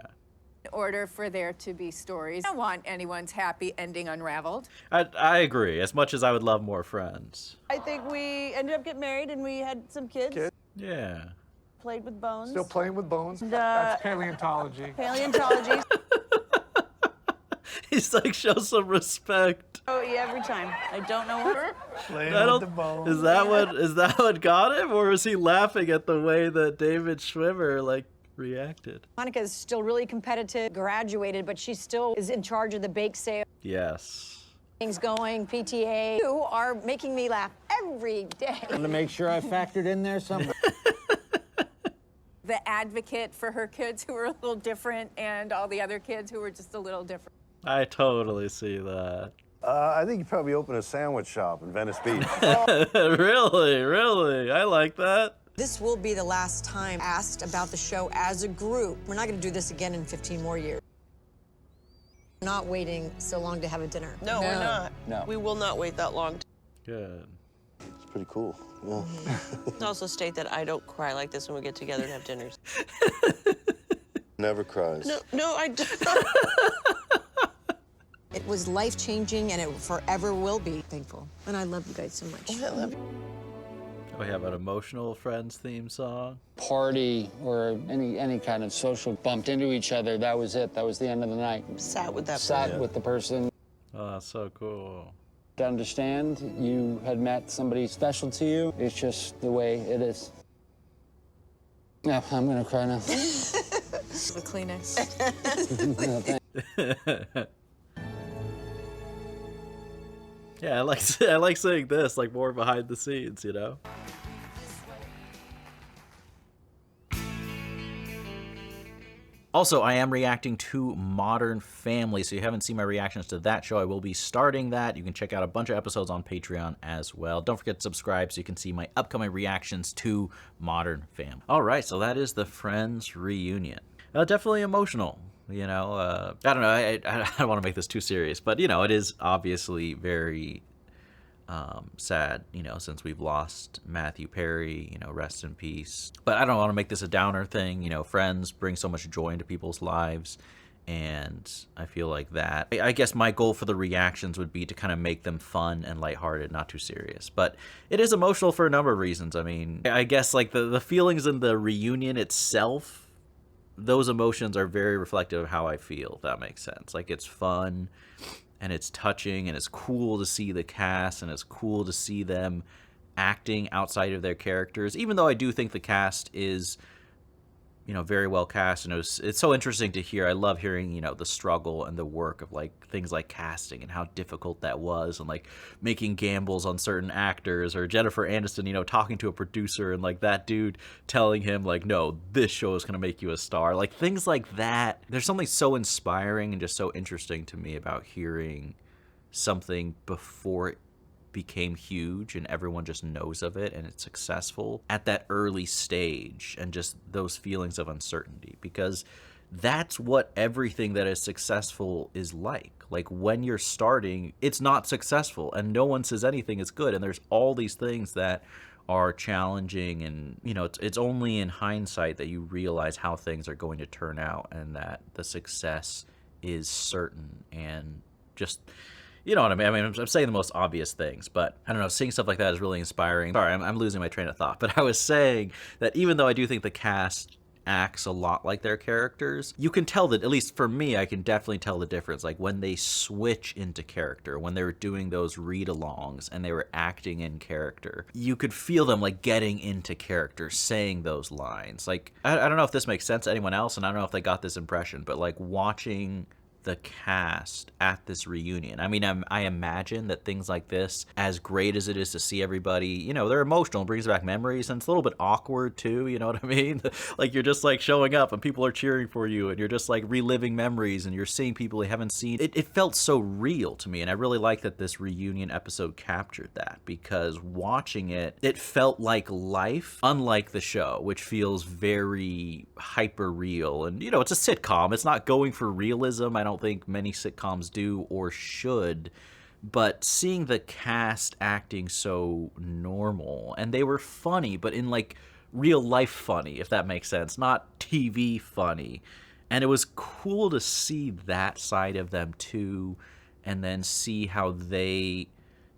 In order for there to be stories. I don't want anyone's happy ending unraveled. I agree. As much as I would love more Friends. I think we ended up getting married and we had some kids. Yeah. Played with bones. Still playing with bones. And, That's paleontology. Paleontology. He's like, show some respect. Oh, yeah, every time. I don't know what. Playing I with don't, the bones. is that what got him, or is he laughing at the way that David Schwimmer like reacted. Monica's still really competitive, graduated, but she still is in charge of the bake sale. Yes. Things going, PTA. You are making me laugh every day. I want to make sure I factored in there somewhere. The advocate for her kids who were a little different and all the other kids who were just a little different. I totally see that. I think you probably open a sandwich shop in Venice Beach. Really? Really? I like that. This will be the last time asked about the show as a group. We're not going to do this again in 15 more years. We're not waiting so long to have a dinner. No, we're not. No. We will not wait that long. Good. It's pretty cool. Yeah. Also state that I don't cry like this when we get together and have dinners. Never cries. No, I don't. It was life-changing, and it forever will be. Thankful. And I love you guys so much. We have an emotional Friends theme song. Party or any kind of social bumped into each other, that was it. That was the end of the night. Sat with that Sat person. with the person. Oh, that's so cool. To understand you had met somebody special to you. It's just the way it is. Yeah, I'm gonna cry now. The Kleenex. Yeah, I like saying this, like more behind the scenes, you know? Also, I am reacting to Modern Family, so if you haven't seen my reactions to that show, I will be starting that. You can check out a bunch of episodes on Patreon as well. Don't forget to subscribe so you can see my upcoming reactions to Modern Family. All right, so that is the Friends reunion. Definitely emotional. You know, I don't know, I don't want to make this too serious, but, you know, it is obviously very sad, you know, since we've lost Matthew Perry, you know, rest in peace. But I don't want to make this a downer thing. You know, Friends bring so much joy into people's lives, and I feel like that. I guess my goal for the reactions would be to kind of make them fun and lighthearted, not too serious. But it is emotional for a number of reasons. I mean, I guess, like, the feelings in the reunion itself, those emotions are very reflective of how I feel, if that makes sense. Like, it's fun, and it's touching, and it's cool to see the cast, and it's cool to see them acting outside of their characters, even though I do think the cast is, you know, very well cast, and it's so interesting to hear. I love hearing, you know, the struggle and the work of, like, things like casting and how difficult that was, and, like, making gambles on certain actors, or Jennifer Aniston, you know, talking to a producer and, like, that dude telling him, like, no, this show is gonna make you a star. Like, things like that. There's something so inspiring and just so interesting to me about hearing something before it became huge and everyone just knows of it and it's successful at that early stage, and just those feelings of uncertainty, because that's what everything that is successful is like. Like, when you're starting, it's not successful and no one says anything is good, and there's all these things that are challenging, and, you know, it's only in hindsight that you realize how things are going to turn out and that the success is certain. And just, you know what I mean? I mean, I'm saying the most obvious things, but I don't know, seeing stuff like that is really inspiring. Sorry, I'm losing my train of thought, but I was saying that even though I do think the cast acts a lot like their characters, you can tell that, at least for me, I can definitely tell the difference. Like, when they switch into character, when they were doing those read-alongs and they were acting in character, you could feel them, like, getting into character, saying those lines. Like, I don't know if this makes sense to anyone else, and I don't know if they got this impression, but, like, watching the cast at this reunion, I mean, I imagine that things like this, as great as it is to see everybody, you know, they're emotional, brings back memories, and it's a little bit awkward too, you know what I mean? Like, you're just, like, showing up and people are cheering for you, and you're just, like, reliving memories, and you're seeing people you haven't seen. It felt so real to me, and I really like that this reunion episode captured that, because watching it, it felt like life, unlike the show, which feels very hyper real. And, you know, it's a sitcom, it's not going for realism. I don't think many sitcoms do or should, but seeing the cast acting so normal, and they were funny, but in, like, real life funny, if that makes sense, not TV funny. And it was cool to see that side of them too, and then see how they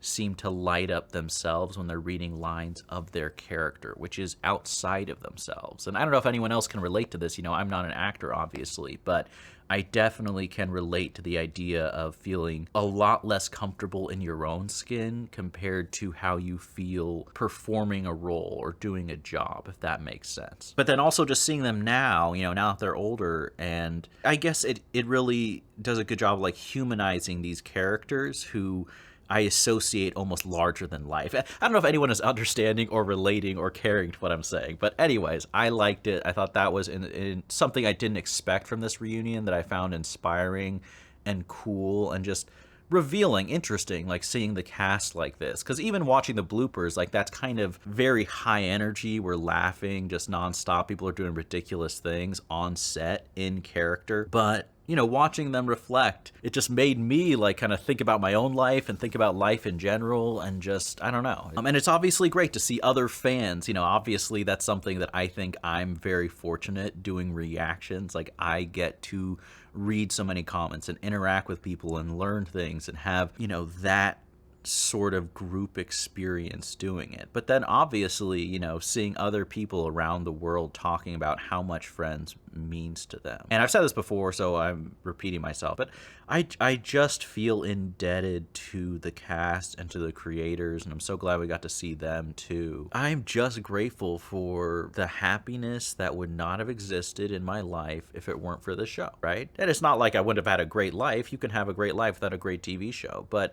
seem to light up themselves when they're reading lines of their character, which is outside of themselves. And I don't know if anyone else can relate to this. You know, I'm not an actor, obviously, but I definitely can relate to the idea of feeling a lot less comfortable in your own skin compared to how you feel performing a role or doing a job, if that makes sense. But then also just seeing them now, you know, now that they're older, and I guess it really does a good job of like humanizing these characters who I associate almost larger than life. I don't know if anyone is understanding or relating or caring to what I'm saying, but anyways, I liked it. I thought that was in something I didn't expect from this reunion that I found inspiring and cool and just revealing, interesting, like seeing the cast like this. Because even watching the bloopers, like that's kind of very high energy. We're laughing just nonstop. People are doing ridiculous things on set, in character. But you know, watching them reflect, it just made me like kind of think about my own life and think about life in general and just, I don't know. And it's obviously great to see other fans, you know, obviously that's something that I think I'm very fortunate doing reactions. Like I get to read so many comments and interact with people and learn things and have, you know, that sort of group experience doing it. But then obviously, you know, seeing other people around the world talking about how much Friends means to them. And I've said this before, so I'm repeating myself, but I just feel indebted to the cast and to the creators, and I'm so glad we got to see them too. I'm just grateful for the happiness that would not have existed in my life if it weren't for the show, right? And it's not like I wouldn't have had a great life. You can have a great life without a great TV show, but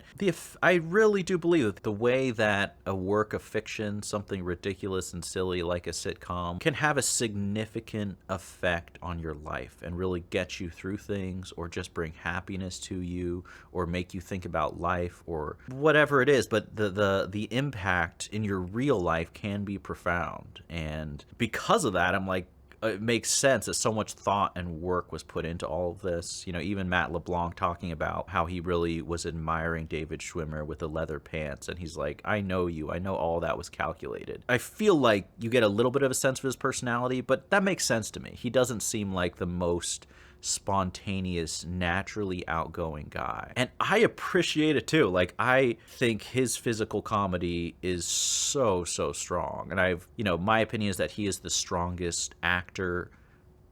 I really do believe that the way that a work of fiction, something ridiculous and silly like a sitcom, can have a significant effect on your life and really get you through things or just bring happiness to you or make you think about life or whatever it is. But the impact in your real life can be profound. And because of that, I'm like, it makes sense that so much thought and work was put into all of this. You know, even Matt LeBlanc talking about how he really was admiring David Schwimmer with the leather pants. And he's like, I know you. I know all that was calculated. I feel like you get a little bit of a sense of his personality, but that makes sense to me. He doesn't seem like the most spontaneous, naturally outgoing guy. And I appreciate it too. Like, I think his physical comedy is so strong. And you know, my opinion is that he is the strongest actor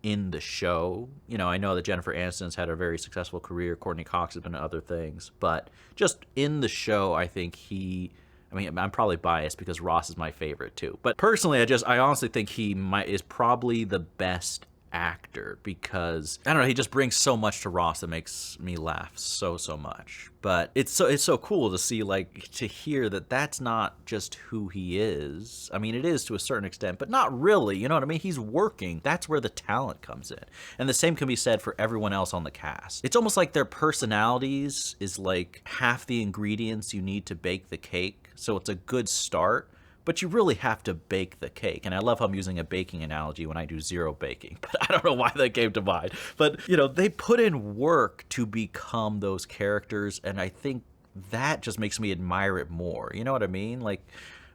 in the show. You know, I know that Jennifer Aniston's had a very successful career. Courtney Cox has been in other things. But just in the show, I think I mean, I'm probably biased because Ross is my favorite too. But personally, I honestly think he is probably the best actor because I don't know, he just brings so much to Ross that makes me laugh so much. But it's so cool to see, like, to hear that that's not just who he is. I mean, it is to a certain extent, but not really, you know what I mean? He's working. That's where the talent comes in. And the same can be said for everyone else on the cast. It's almost like their personalities is like half the ingredients you need to bake the cake. So it's a good start, but you really have to bake the cake. And I love how I'm using a baking analogy when I do zero baking, but I don't know why that came to mind. But, you know, they put in work to become those characters, and I think that just makes me admire it more. You know what I mean? Like,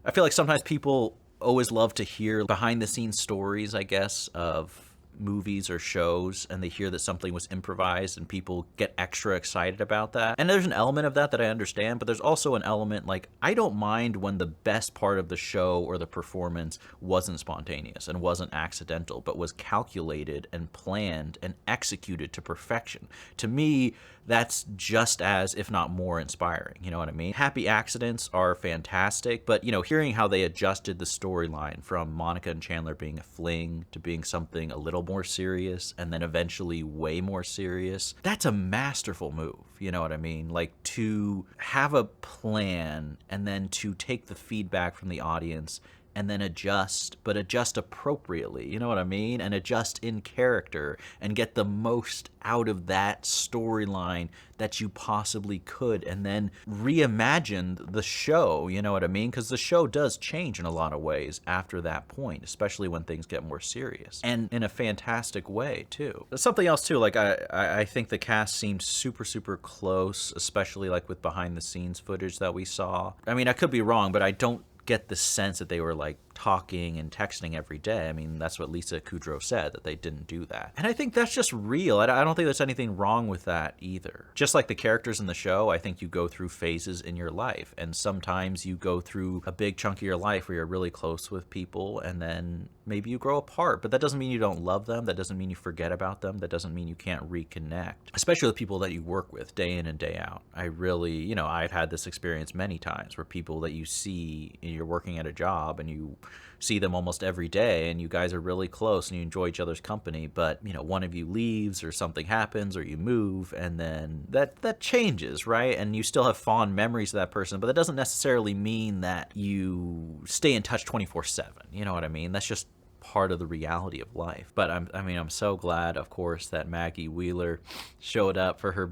I feel like sometimes people always love to hear behind-the-scenes stories, I guess, of movies or shows, and they hear that something was improvised and people get extra excited about that. And there's an element of that I understand, but there's also an element, like, I don't mind when the best part of the show or the performance wasn't spontaneous and wasn't accidental, but was calculated and planned and executed to perfection. To me, that's just as, if not more, inspiring. You know what I mean? Happy accidents are fantastic, but, you know, hearing how they adjusted the storyline from Monica and Chandler being a fling to being something a little more serious and then eventually way more serious, that's a masterful move. You know what I mean? Like, to have a plan and then to take the feedback from the audience and then adjust, but adjust appropriately, you know what I mean? And adjust in character and get the most out of that storyline that you possibly could, and then reimagine the show, you know what I mean? Because the show does change in a lot of ways after that point, especially when things get more serious, and in a fantastic way too. There's something else too, like I think the cast seemed super close, especially like with behind the scenes footage that we saw. I mean, I could be wrong, but I don't get the sense that they were like talking and texting every day. I mean, that's what Lisa Kudrow said, that they didn't do that. And I think that's just real. I don't think there's anything wrong with that either. Just like the characters in the show, I think you go through phases in your life. And sometimes you go through a big chunk of your life where you're really close with people, and then maybe you grow apart. But that doesn't mean you don't love them. That doesn't mean you forget about them. That doesn't mean you can't reconnect, especially with people that you work with day in and day out. I really, you know, I've had this experience many times where people that you see, and you're working at a job and you see them almost every day and you guys are really close and you enjoy each other's company, but you know, one of you leaves or something happens or you move, and then that changes, right? And you still have fond memories of that person, but that doesn't necessarily mean that you stay in touch 24/7. You know what I mean? That's just part of the reality of life. But I'm so glad, of course, that Maggie Wheeler showed up for her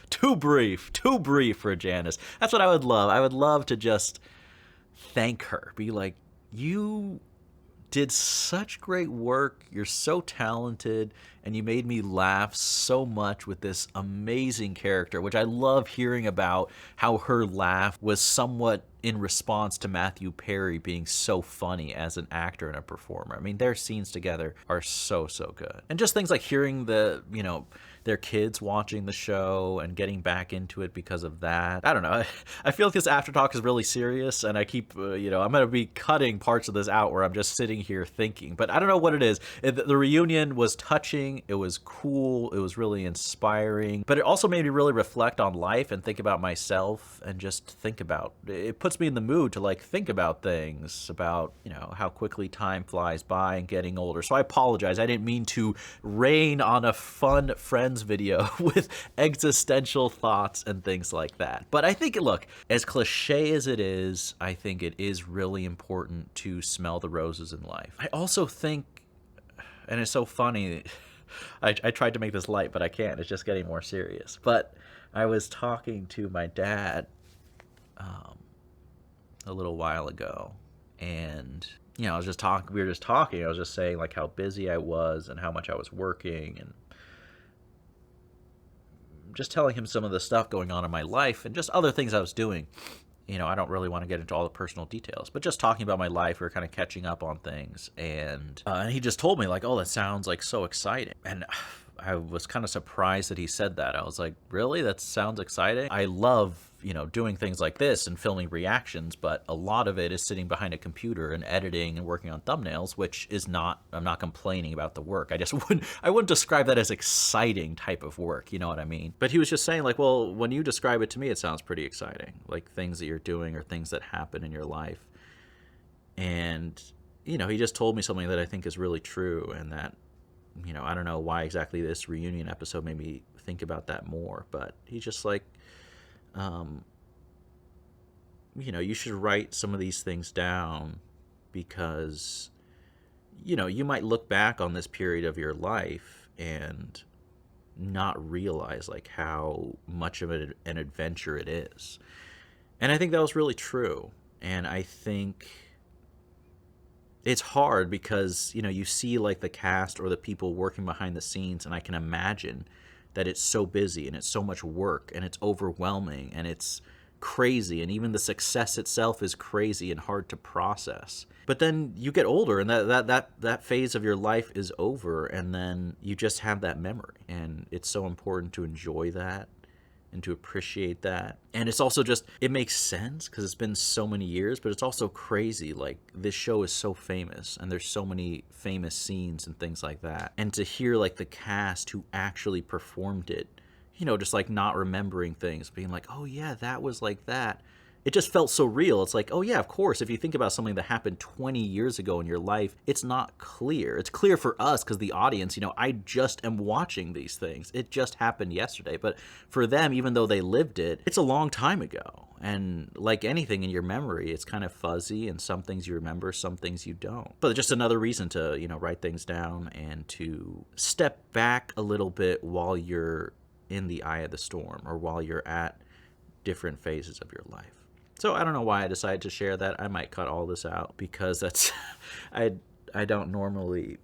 too brief for Janice. That's what I would love. I would love to just thank her, be like, you did such great work, you're so talented, and you made me laugh so much with this amazing character, which I love hearing about, how her laugh was somewhat in response to Matthew Perry being so funny as an actor and a performer. I mean, their scenes together are so good. And just things like hearing their kids watching the show and getting back into it because of that. I don't know. I feel like this after talk is really serious, and I keep, I'm going to be cutting parts of this out where I'm just sitting here thinking. But I don't know what it is. The reunion was touching. It was cool. It was really inspiring. But it also made me really reflect on life and think about myself and just think about, it puts me in the mood to like think about things, about, how quickly time flies by and getting older. So I apologize. I didn't mean to rain on a fun Friends video with existential thoughts and things like that. But I think, look, as cliche as it is, I think it is really important to smell the roses in life. I also think, and it's so funny, I tried to make this light, but I can't. It's just getting more serious. But I was talking to my dad a little while ago, and we were just talking. I was just saying like how busy I was and how much I was working, and just telling him some of the stuff going on in my life and just other things I was doing. I don't really want to get into all the personal details, but just talking about my life, we were kind of catching up on things, and he just told me like, oh, that sounds like so exciting. And I was kind of surprised that he said that. I was like, really? That sounds exciting? I love, doing things like this and filming reactions, but a lot of it is sitting behind a computer and editing and working on thumbnails, which is not, I'm not complaining about the work. I wouldn't describe that as exciting type of work, you know what I mean? But he was just saying like, well, when you describe it to me, it sounds pretty exciting. Like things that you're doing or things that happen in your life. And, he just told me something that I think is really true, and that, I don't know why exactly this reunion episode made me think about that more, but he's just like, you should write some of these things down because, you might look back on this period of your life and not realize like how much of an adventure it is. And I think that was really true. And I think it's hard because, you see like the cast or the people working behind the scenes, and I can imagine that it's so busy and it's so much work and it's overwhelming and it's crazy, and even the success itself is crazy and hard to process. But then you get older and that phase of your life is over, and then you just have that memory, and it's so important to enjoy that and to appreciate that. And it's also just, it makes sense because it's been so many years, but it's also crazy. Like, this show is so famous and there's so many famous scenes and things like that. And to hear like the cast who actually performed it, just like not remembering things, being like, oh yeah, that was like that. It just felt so real. It's like, oh yeah, of course, if you think about something that happened 20 years ago in your life, it's not clear. It's clear for us because the audience, I just am watching these things. It just happened yesterday. But for them, even though they lived it, it's a long time ago. And like anything in your memory, it's kind of fuzzy, and some things you remember, some things you don't. But just another reason to, write things down and to step back a little bit while you're in the eye of the storm, or while you're at different phases of your life. So I don't know why I decided to share that. I might cut all this out because that's, I don't normally,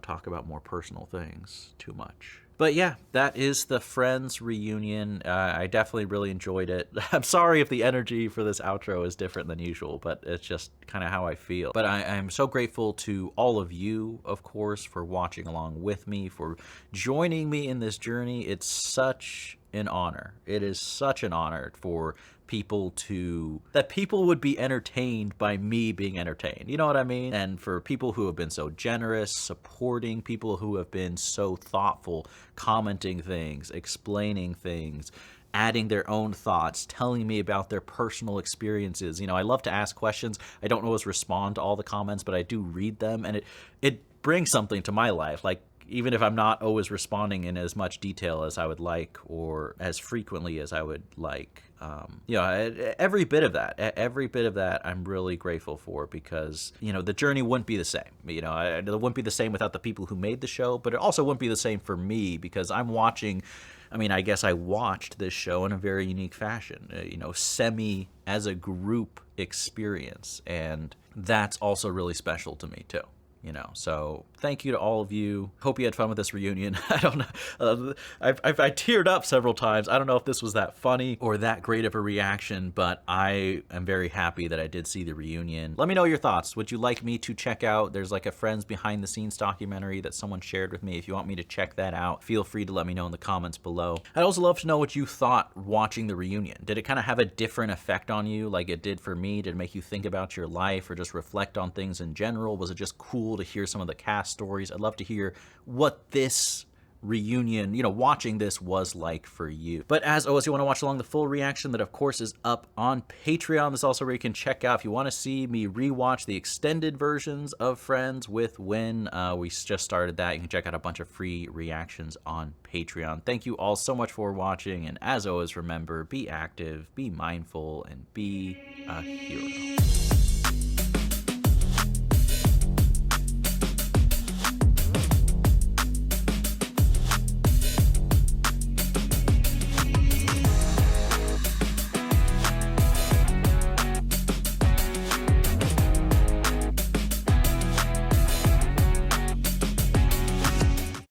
talk about more personal things too much. But yeah, that is the Friends reunion. I definitely really enjoyed it. I'm sorry if the energy for this outro is different than usual, but it's just kind of how I feel. But I'm so grateful to all of you, of course, for watching along with me, for joining me in this journey. It's such an honor. It is such an honor for people that people would be entertained by me being entertained. You know what I mean? And for people who have been so generous, supporting, people who have been so thoughtful, commenting things, explaining things, adding their own thoughts, telling me about their personal experiences. You know, I love to ask questions. I don't always respond to all the comments, but I do read them, and it brings something to my life. Like, even if I'm not always responding in as much detail as I would like or as frequently as I would like, you know, every bit of that I'm really grateful for, because, you know, the journey wouldn't be the same. You know, it wouldn't be the same without the people who made the show, but it also wouldn't be the same for me, because I'm watching, I mean, I guess I watched this show in a very unique fashion, you know, semi as a group experience, and that's also really special to me too. You know, so thank you to all of you. Hope you had fun with this reunion. I don't know. I teared up several times. I don't know if this was that funny or that great of a reaction, but I am very happy that I did see the reunion. Let me know your thoughts. Would you like me to check out? There's like a Friends behind the scenes documentary that someone shared with me. If you want me to check that out, feel free to let me know in the comments below. I'd also love to know what you thought watching the reunion. Did it kind of have a different effect on you like it did for me? Did it make you think about your life or just reflect on things in general? Was it just cool to hear some of the cast stories? I'd love to hear what this reunion, you know, watching this was like for you. But as always, you want to watch along the full reaction, that of course is up on Patreon. This is also where you can check out if you want to see me rewatch the extended versions of Friends with Win. We just started that. You can check out a bunch of free reactions on Patreon. Thank you all so much for watching, and as always, remember, be active, be mindful, and be a hero.